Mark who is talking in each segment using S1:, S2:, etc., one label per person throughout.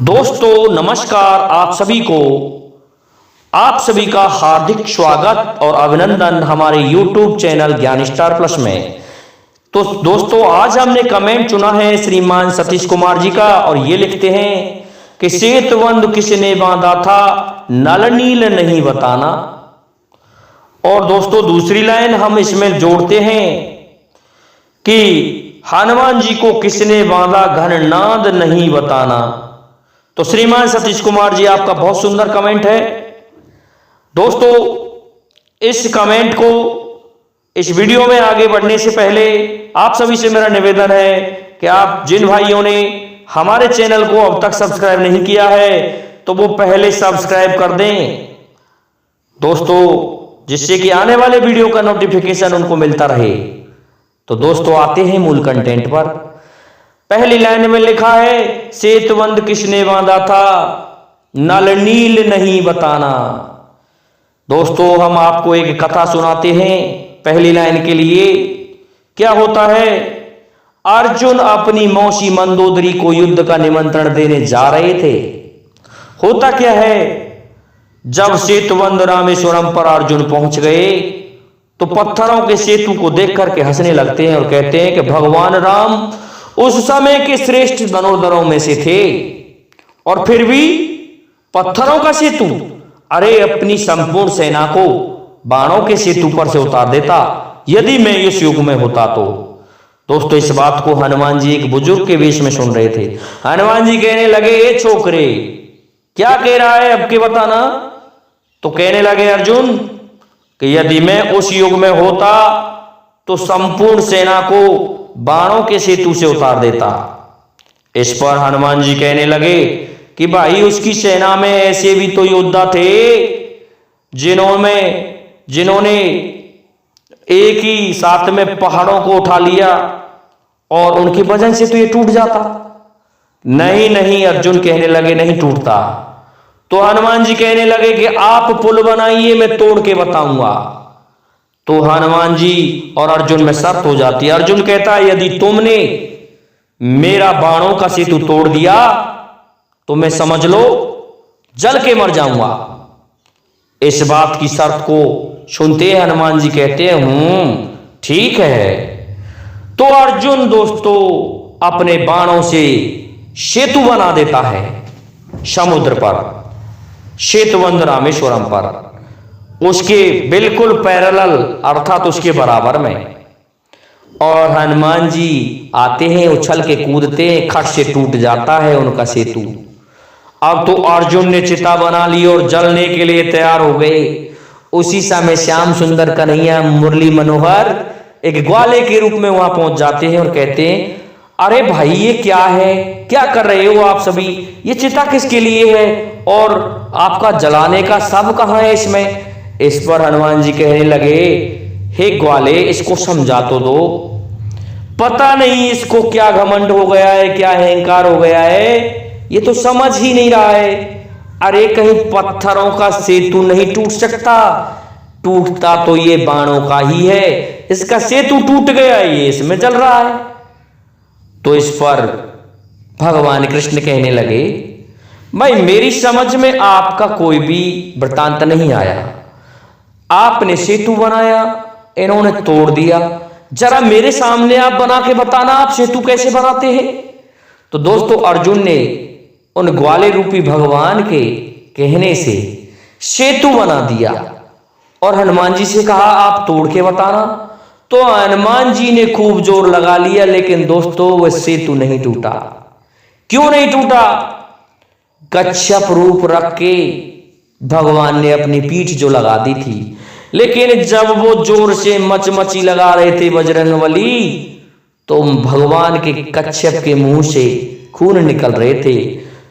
S1: दोस्तों नमस्कार। आप सभी का हार्दिक स्वागत और अभिनंदन हमारे YouTube चैनल ज्ञान स्टार प्लस में। तो दोस्तों आज हमने कमेंट चुना है श्रीमान सतीश कुमार जी का और ये लिखते हैं कि सेतुबंध किसने बांधा था, नल नील नहीं बताना। और दोस्तों दूसरी लाइन हम इसमें जोड़ते हैं कि हनुमान जी को किसने बांधा, घननाद नहीं बताना। तो श्रीमान सतीश कुमार जी आपका बहुत सुंदर कमेंट है। दोस्तों इस कमेंट को, इस वीडियो में आगे बढ़ने से पहले आप सभी से मेरा निवेदन है कि आप जिन भाइयों ने हमारे चैनल को अब तक सब्सक्राइब नहीं किया है तो वो पहले सब्सक्राइब कर दें दोस्तों, जिससे कि आने वाले वीडियो का नोटिफिकेशन उनको मिलता रहे। तो दोस्तों आते हैं मूल कंटेंट पर। पहली लाइन में लिखा है सेतुबंध किसने बांधा था, नल नील नहीं बताना। दोस्तों हम आपको एक कथा सुनाते हैं पहली लाइन के लिए। क्या होता है, अर्जुन अपनी मौसी मंदोदरी को युद्ध का निमंत्रण देने जा रहे थे। होता क्या है, जब सेतुबंध रामेश्वरम पर अर्जुन पहुंच गए तो पत्थरों के सेतु को देख करके हंसने लगते हैं और कहते हैं कि भगवान राम उस समय के श्रेष्ठ धनुर्धरों में से थे और फिर भी पत्थरों का सेतु, अरे अपनी संपूर्ण सेना को बाणों के सेतु पर से उतार देता यदि मैं इस युग में होता तो। दोस्तों इस बात को हनुमान जी एक बुजुर्ग के वेश में सुन रहे थे। हनुमान जी कहने लगे, ए छोकरे क्या कह रहा है, अब के बताना। तो कहने लगे अर्जुन कि यदि मैं उस युग में होता तो संपूर्ण सेना को बाणों के सेतु से उतार देता। इस पर हनुमान जी कहने लगे कि भाई उसकी सेना में ऐसे भी तो योद्धा थे जिन्होंने एक ही साथ में पहाड़ों को उठा लिया और उनके वजन से तो ये टूट जाता। नहीं अर्जुन कहने लगे नहीं टूटता। तो हनुमान जी कहने लगे कि आप पुल बनाइए, मैं तोड़ के बताऊंगा। तो हनुमान जी और अर्जुन में शर्त हो जाती है। अर्जुन कहता है यदि तुमने मेरा बाणों का सेतु तोड़ दिया तो मैं समझ लो जल के मर जाऊंगा। इस बात की शर्त को सुनते हनुमान जी कहते हैं ठीक है। तो अर्जुन दोस्तों अपने बाणों से सेतु बना देता है समुद्र पर, सेतुबंध रामेश्वरम पर, उसके बिल्कुल पैरेलल अर्थात उसके बराबर में। और हनुमान जी आते हैं, उछल के कूदते हैं, खट से टूट जाता है उनका सेतु। अब तो अर्जुन ने चिता बना ली और जलने के लिए तैयार हो गए। उसी समय श्याम सुंदर कन्हैया मुरली मनोहर एक ग्वाले के रूप में वहां पहुंच जाते हैं और कहते हैं अरे भाई ये क्या है, क्या कर रहे हो आप सभी, ये चिता किसके लिए है और आपका जलाने का सब कहां है इसमें। इस पर हनुमान जी कहने लगे हे ग्वाले इसको समझा तो दो, पता नहीं इसको क्या घमंड हो गया है, क्या अहंकार हो गया है, ये तो समझ ही नहीं रहा है। अरे कहीं पत्थरों का सेतु नहीं टूट सकता, टूटता तो ये बाणों का ही है, इसका सेतु टूट गया है, ये इसमें जल रहा है। तो इस पर भगवान कृष्ण कहने लगे भाई मेरी समझ में आपका कोई भी वृतांत नहीं आया। आपने सेतु बनाया, इन्होंने तोड़ दिया, जरा मेरे सामने आप बना के बताना आप सेतु कैसे बनाते हैं। तो दोस्तों अर्जुन ने उन ग्वाले रूपी भगवान के कहने से सेतु बना दिया और हनुमान जी से कहा आप तोड़ के बताना। तो हनुमान जी ने खूब जोर लगा लिया, लेकिन दोस्तों वह सेतु नहीं टूटा। क्यों नहीं टूटा, कच्छप रूप रख के भगवान ने अपनी पीठ जो लगा दी थी, लेकिन जब वो जोर से मचमची लगा रहे थे बजरंगबली तो भगवान के कच्छप के मुंह से खून निकल रहे थे।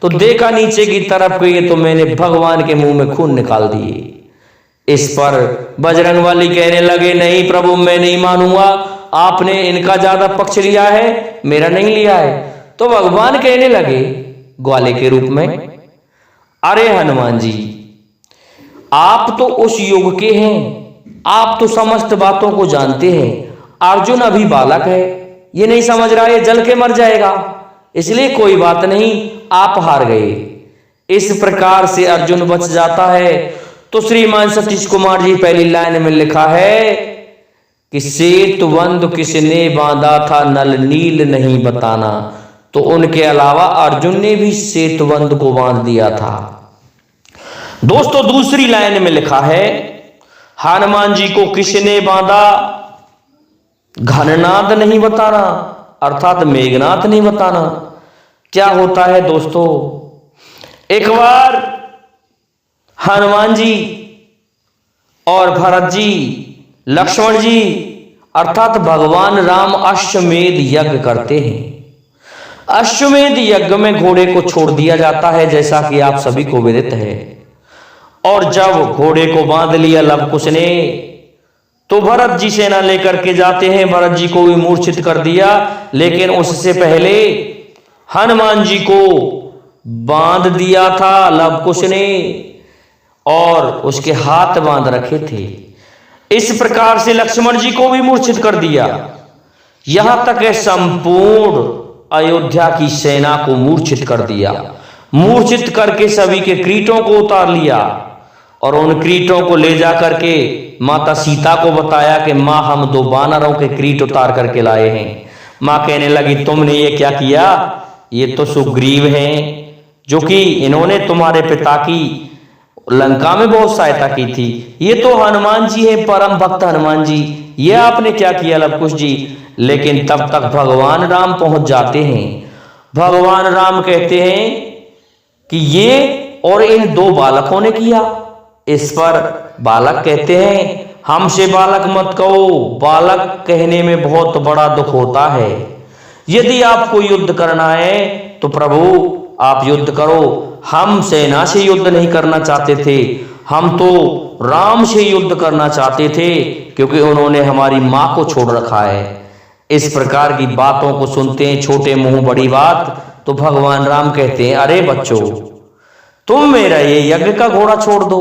S1: तो देखा नीचे की तरफ गए तो मैंने भगवान के मुंह में खून निकाल दिए। इस पर बजरंगबली कहने लगे नहीं प्रभु मैं नहीं मानूंगा, आपने इनका ज्यादा पक्ष लिया है, मेरा नहीं लिया है। तो भगवान कहने लगे ग्वाले के रूप में अरे हनुमान जी आप तो उस युग के हैं, आप तो समस्त बातों को जानते हैं। अर्जुन अभी बालक है, ये नहीं समझ रहा है जल के मर जाएगा, इसलिए कोई बात नहीं, आप हार गए। इस प्रकार से अर्जुन बच जाता है। तो श्रीमान सतीश कुमार जी पहली लाइन में लिखा है कि सेतुबंध किसने बांधा था, नल नील नहीं बताना। तो उनके अलावा अर्जुन ने भी सेतुबंध को बांध दिया था। दोस्तों दूसरी लाइन में लिखा है, हनुमान जी को किसने बांधा, घननाद नहीं बताना, अर्थात मेघनाथ नहीं बताना। क्या होता है दोस्तों, एक बार हनुमान जी और भरत जी, लक्ष्मण जी अर्थात भगवान राम अश्वमेध यज्ञ करते हैं। अश्वमेध यज्ञ में घोड़े को छोड़ दिया जाता है, जैसा कि आप सभी को विदित है। और जब घोड़े को बांध लिया लव कुश ने, तो भरत जी सेना लेकर के जाते हैं। भरत जी को भी मूर्छित कर दिया, लेकिन उससे पहले हनुमान जी को बांध दिया था लव कुश ने, और उसके हाथ बांध रखे थे। इस प्रकार से लक्ष्मण जी को भी मूर्छित कर दिया। यहां तक संपूर्ण अयोध्या की सेना को मूर्छित कर दिया। मूर्छित करके सभी के किरीटों को उतार लिया और उन किरीटों को ले जा करके माता सीता को बताया कि माँ हम 2 वानरों के किरीट उतार करके लाए हैं। माँ कहने लगी तुमने ये क्या किया, ये तो सुग्रीव हैं, जो कि इन्होंने तुम्हारे पिता की लंका में बहुत सहायता की थी। ये तो हनुमान जी हैं, परम भक्त हनुमान जी, ये आपने क्या किया लव कुश जी। लेकिन तब तक भगवान राम पहुंच जाते हैं। भगवान राम कहते हैं कि ये और इन 2 बालकों ने किया। इस पर बालक कहते हैं हमसे बालक मत कहो, बालक कहने में बहुत बड़ा दुख होता है। यदि आपको युद्ध करना है तो प्रभु आप युद्ध करो, हम सेना से युद्ध नहीं करना चाहते थे, हम तो राम से युद्ध करना चाहते थे, क्योंकि उन्होंने हमारी मां को छोड़ रखा है। इस प्रकार की बातों को सुनते हैं, छोटे मुंह बड़ी बात। तो भगवान राम कहते हैं अरे बच्चों, तुम मेरा ये यज्ञ का घोड़ा छोड़ दो।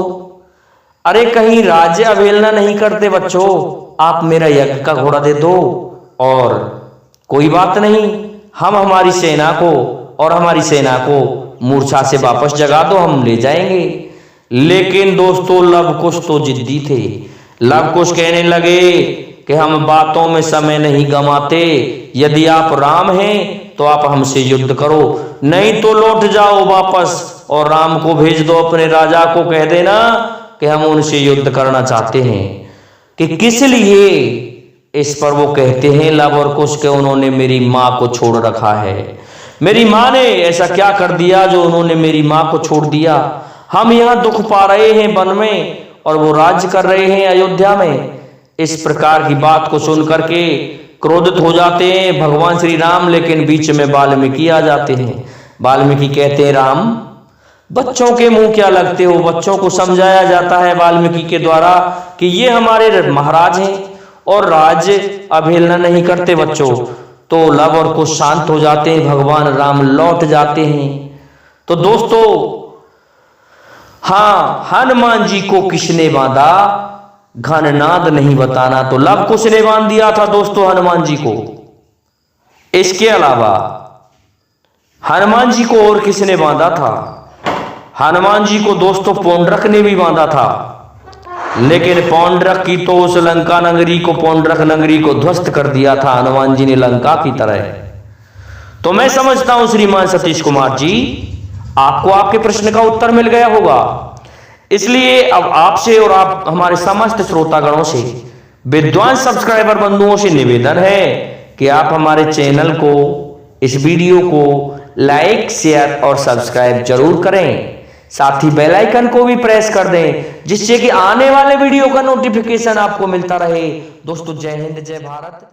S1: अरे कहीं राज्य अवहेलना नहीं करते बच्चों, आप मेरा यज्ञ का घोड़ा दे दो और कोई बात नहीं, हम हमारी सेना को और हमारी सेना को मूर्छा से वापस जगा दो, हम ले जाएंगे। लेकिन दोस्तों लव कुश तो जिद्दी थे। लव कुश कहने लगे कि हम बातों में समय नहीं गंवाते, यदि आप राम हैं तो आप हमसे युद्ध करो, नहीं तो लौट जाओ वापस और राम को भेज दो, अपने राजा को कह देना कि हम उनसे युद्ध करना चाहते हैं। कि किस लिए, इस पर वो कहते हैं लव और कुश के उन्होंने मेरी मां को छोड़ रखा है। मेरी मां ने ऐसा क्या कर दिया जो उन्होंने मेरी मां को छोड़ दिया। हम यहाँ दुख पा रहे हैं वन में और वो राज्य कर रहे हैं अयोध्या में। इस प्रकार की बात को सुन करके क्रोधित हो जाते हैं भगवान श्री राम, लेकिन बीच में वाल्मीकि आ जाते हैं। वाल्मीकि कहते हैं राम बच्चों के मुंह क्या लगते हो। बच्चों को समझाया जाता है वाल्मीकि के द्वारा कि ये हमारे महाराज हैं और राज्य अवहेलना नहीं करते बच्चों। तो लव और कुश शांत हो जाते हैं, भगवान राम लौट जाते हैं। तो दोस्तों हाँ, हनुमान जी को किसने बांधा, घननाद नहीं बताना। तो लव कुश ने बांध दिया था दोस्तों हनुमान जी को। इसके अलावा हनुमान जी को और किसने बांधा था, हनुमान जी को दोस्तों पौंड्रक ने भी बांधा था। लेकिन पौंड्रक की तो उस लंका नगरी को, पौंड्रक नगरी को ध्वस्त कर दिया था हनुमान जी ने लंका की तरह। तो मैं समझता हूं श्रीमान सतीश कुमार जी, आपको आपके प्रश्न का उत्तर मिल गया होगा। इसलिए अब आपसे और आप हमारे समस्त श्रोतागणों से, विद्वान सब्सक्राइबर बंधुओं से निवेदन है कि आप हमारे चैनल को, इस वीडियो को लाइक, शेयर और सब्सक्राइब जरूर करें। साथ ही बेल आइकन को भी प्रेस कर दें, जिससे कि आने वाले वीडियो का नोटिफिकेशन आपको मिलता रहे। दोस्तों जय हिंद, जय भारत।